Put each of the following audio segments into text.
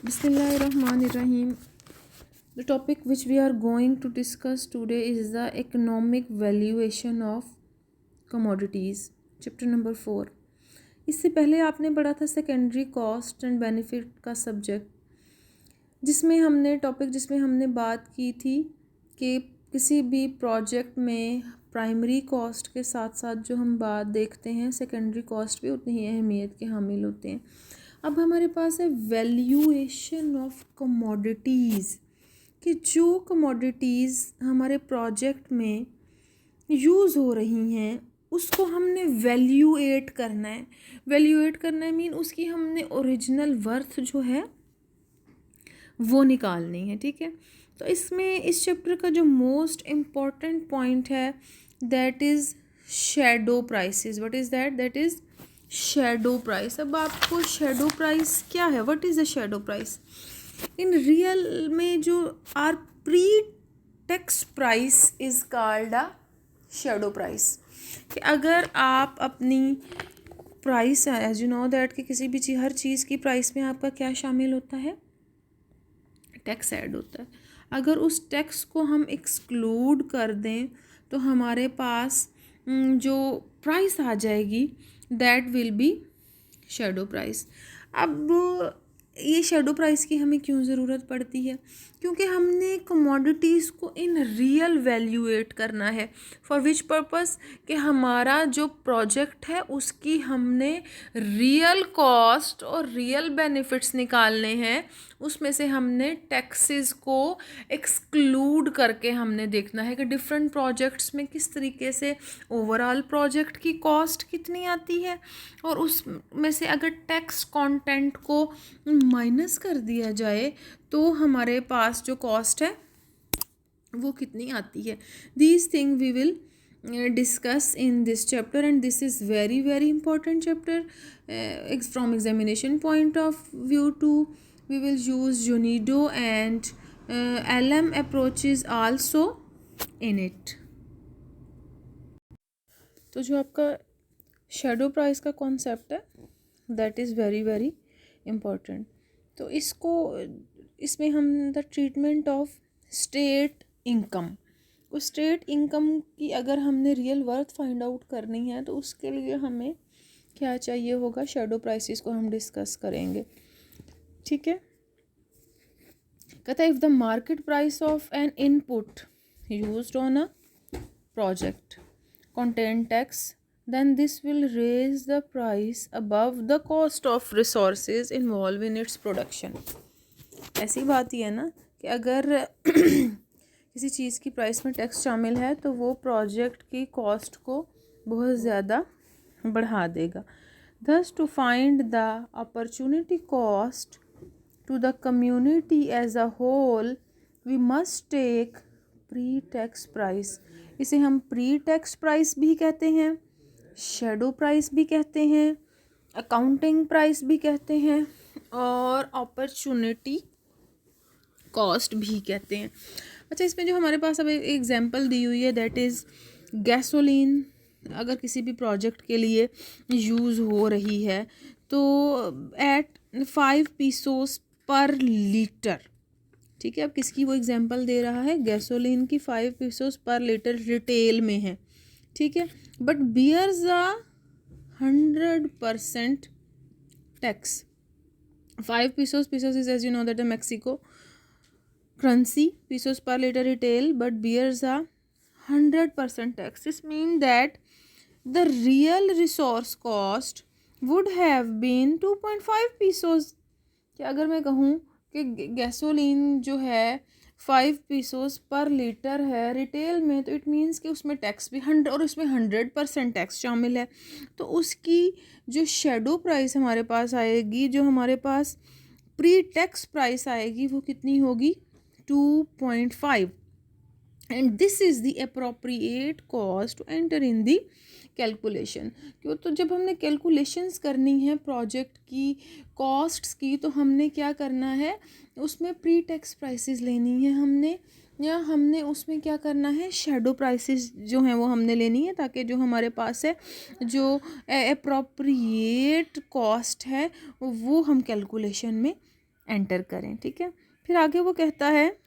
Bismillahirrahmanirrahim. The topic which we are going to discuss today is the economic valuation of commodities. Chapter number 4. इससे पहले आपने पढ़ा था secondary cost and benefit का subject, जिसमें हमने बात की थी कि किसी भी प्रोजेक्ट में प्राइमरी कॉस्ट के साथ साथ जो हम बात देखते हैं सेकेंडरी कॉस्ट भी उतनी ही अहमियत के हामिल होते हैं। अब हमारे पास है वैल्यूएशन ऑफ कमोडिटीज़, कि जो कमोडिटीज़ हमारे प्रोजेक्ट में यूज़ हो रही हैं उसको हमने वैल्यूएट करना है। मीन उसकी हमने ओरिजिनल वर्थ जो है वो निकालनी है। ठीक है, तो इसमें इस चैप्टर का जो मोस्ट इम्पॉर्टेंट पॉइंट है that is shadow prices. What is that is shadow price. अब आपको शैडो प्राइस क्या है, what is the shadow price in real में? जो are pre tax price is called a shadow price. कि अगर आप अपनी price, as you know that कि किसी भी हर चीज़ की प्राइस में आपका क्या शामिल होता है, टैक्स ऐड होता है। अगर उस टैक्स को हम एक्सक्लूड कर दें तो हमारे पास जो प्राइस आ जाएगी that will be shadow price. अब ये शैडो प्राइस की हमें क्यों ज़रूरत पड़ती है? क्योंकि हमने कमोडिटीज़ को इन रियल वैल्यूएट करना है। For which purpose? कि हमारा जो प्रोजेक्ट है उसकी हमने रियल कॉस्ट और रियल बेनिफिट्स निकालने हैं। उसमें से हमने टैक्सेस को एक्सक्लूड करके हमने देखना है कि डिफरेंट प्रोजेक्ट्स में किस तरीके से ओवरऑल प्रोजेक्ट की कॉस्ट कितनी आती है, और उसमें से अगर टैक्स कंटेंट को माइनस कर दिया जाए तो हमारे पास जो कॉस्ट है वो कितनी आती है। These thing we will discuss in this chapter, and this is very important chapter from examination point of view too. We will use UNIDO and LM approaches also in it. तो जो आपका shadow price का concept है that is very important. तो इसमें हम the treatment of state income, उस state income की अगर हमने रियल वर्थ फाइंड आउट करनी है तो उसके लिए हमें क्या चाहिए होगा, शैडो प्राइसेस को हम डिस्कस करेंगे। ठीक है, कहता है if the market price of N input used on a project contain tax, then this will raise the price above the cost of resources involved in its production. ऐसी बात ही है ना कि अगर किसी चीज़ की प्राइस में टैक्स शामिल है तो वो प्रोजेक्ट की कॉस्ट को बहुत ज़्यादा बढ़ा देगा। Thus to find the opportunity cost to the community as a whole, we must take pre-tax price. इसे हम प्री-टैक्स प्राइस भी कहते हैं, शैडो प्राइस भी कहते हैं, अकाउंटिंग प्राइस भी कहते हैं और अपॉर्चुनिटी कॉस्ट भी कहते हैं। अच्छा, इसमें जो हमारे पास अब एक एग्जांपल दी हुई है दैट इज़ गैसोलीन। अगर किसी भी प्रोजेक्ट के लिए यूज़ हो रही है तो एट 5 pesos पर लीटर। ठीक है, अब किसकी वो एग्जांपल दे रहा है, गैसोलीन की 5 pesos पर लीटर रिटेल में है। ठीक है, but bears a 100% tax. 5 pesos is as you know that Mexico currency, pesos per liter retail, but bears a 100% tax. This means that the real resource cost would have been 2.5 pesos. कि अगर मैं कहूँ कि gasoline जो है 5 pesos पर litre है retail में, तो इट मीन्स कि उसमें टैक्स भी 100 और उसमें 100% टैक्स शामिल है। तो उसकी जो शैडो प्राइस हमारे पास आएगी, जो हमारे पास प्री टैक्स प्राइस आएगी, वो कितनी होगी, 2.5, and this is the appropriate cost to enter in the calculation. क्यों? तो जब हमने कैलकुलेशंस करनी है प्रोजेक्ट की कॉस्ट्स की तो हमने क्या करना है, उसमें प्री टैक्स प्राइसेस लेनी है हमने, या हमने उसमें क्या करना है, शैडो प्राइसेस जो हैं वो हमने लेनी है, ताकि जो हमारे पास है जो अप्रोप्रिएट कॉस्ट है वो हम कैलकुलेशन में एंटर करें। ठीक है, फिर आगे वो कहता है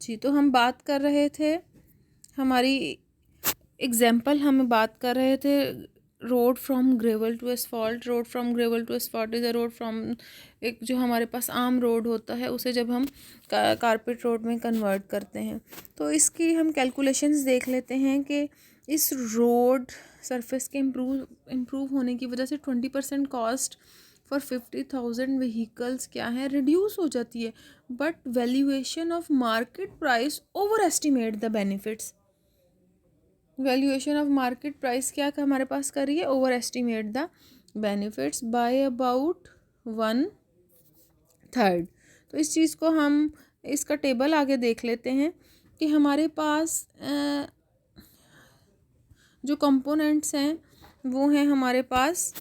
जी, तो हम बात कर रहे थे हमारी एग्जाम्पल, हमें बात कर रहे थे road from gravel to asphalt. Road from gravel to asphalt is a road from, एक जो हमारे पास आम रोड होता है उसे जब हम कारपेट रोड में कन्वर्ट करते हैं। तो इसकी हम कैलकुलेशंस देख लेते हैं कि इस रोड सरफेस के इम्प्रूव होने की वजह से 20% कॉस्ट फॉर 50,000 व्हीकल्स क्या है, रिड्यूस हो जाती है। But valuation of market price over estimate the benefits. Valuation of market price क्या हमारे पास कर रही है, over estimate the benefits by about 1/3। तो इस चीज़ को हम इसका टेबल आगे देख लेते हैं कि हमारे पास जो कंपोनेंट्स हैं वो हैं हमारे पास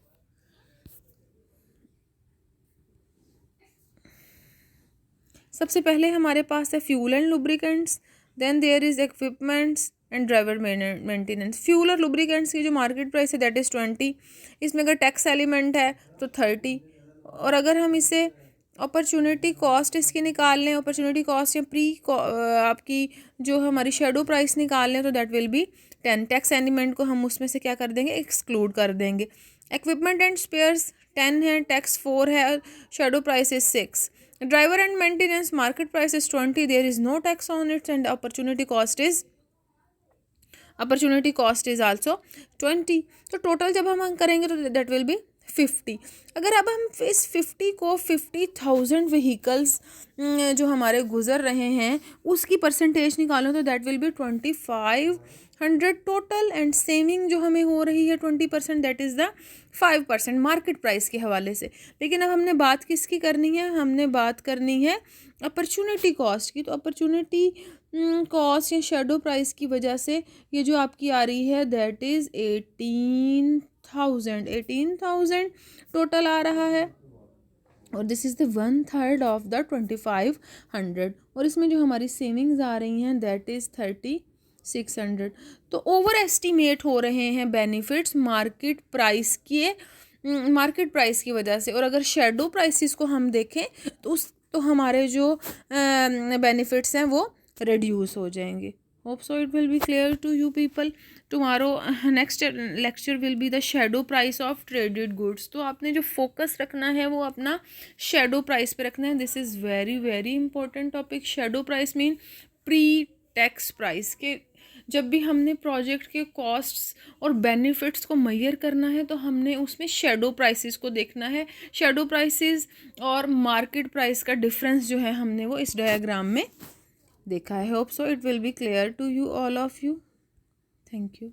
सबसे पहले हमारे पास है fuel and lubricants, then there is equipments and driver maintenance. Fuel और लुब्रिकेंट्स की जो मार्केट प्राइस है दैट इज़ 20, इसमें अगर टैक्स एलिमेंट है तो 30, और अगर हम इसे अपॉर्चुनिटी कॉस्ट इसकी निकाल लें, अपॉर्चुनिटी कॉस्ट या आपकी जो हमारी शेडो प्राइस निकाल लें तो that will be 10। Tax element को हम उसमें से क्या कर देंगे, एक्सक्लूड कर देंगे। इक्विपमेंट एंड स्पेयर्स 10 है, टैक्स 4 है, shadow price is 6। Driver and maintenance market price is 20, there is no tax on it, and opportunity cost is also 20। तो टोटल जब हम करेंगे तो दैट विल बी 50। अगर अब हम इस 50 को 50,000 व्हीकल्स जो हमारे गुजर रहे हैं उसकी परसेंटेज निकालो तो that will be 2500 total, and saving जो हमें हो रही है 20%, that is the 5% market price के हवाले से। लेकिन अब हमने बात किसकी करनी है, हमने बात करनी है अपॉर्चुनिटी कॉस्ट की। तो अपॉर्चुनिटी कॉस्ट या शेडो प्राइस की वजह से ये जो आपकी आ रही है दैट इज़ 18,000 टोटल आ रहा है, और this is the 1/3 of the 2500, और इसमें जो हमारी सेविंग्स आ रही हैं दैट इज़ 3600। तो ओवर एस्टिमेट हो रहे हैं बेनिफिट्स मार्केट प्राइस की वजह से। और अगर शेडो प्राइसेस को हम देखें तो हमारे जो बेनिफिट्स हैं वो रिड्यूस हो जाएंगे। Hope so it will be clear to you people. Tomorrow next lecture will be the shadow price of traded goods. तो आपने जो फोकस रखना है वो अपना शेडो प्राइस पे रखना है। This is very very important topic. Shadow price mean pre tax price के जब भी हमने प्रोजेक्ट के कॉस्ट्स और बेनिफिट्स को मेजर करना है तो हमने उसमें शेडो प्राइसेस को देखना है। शेडो प्राइसेस और मार्केट प्राइस का डिफरेंस जो है हमने वो इस डायग्राम में देखा है। Hope so it will be clear to you all of you. Thank you.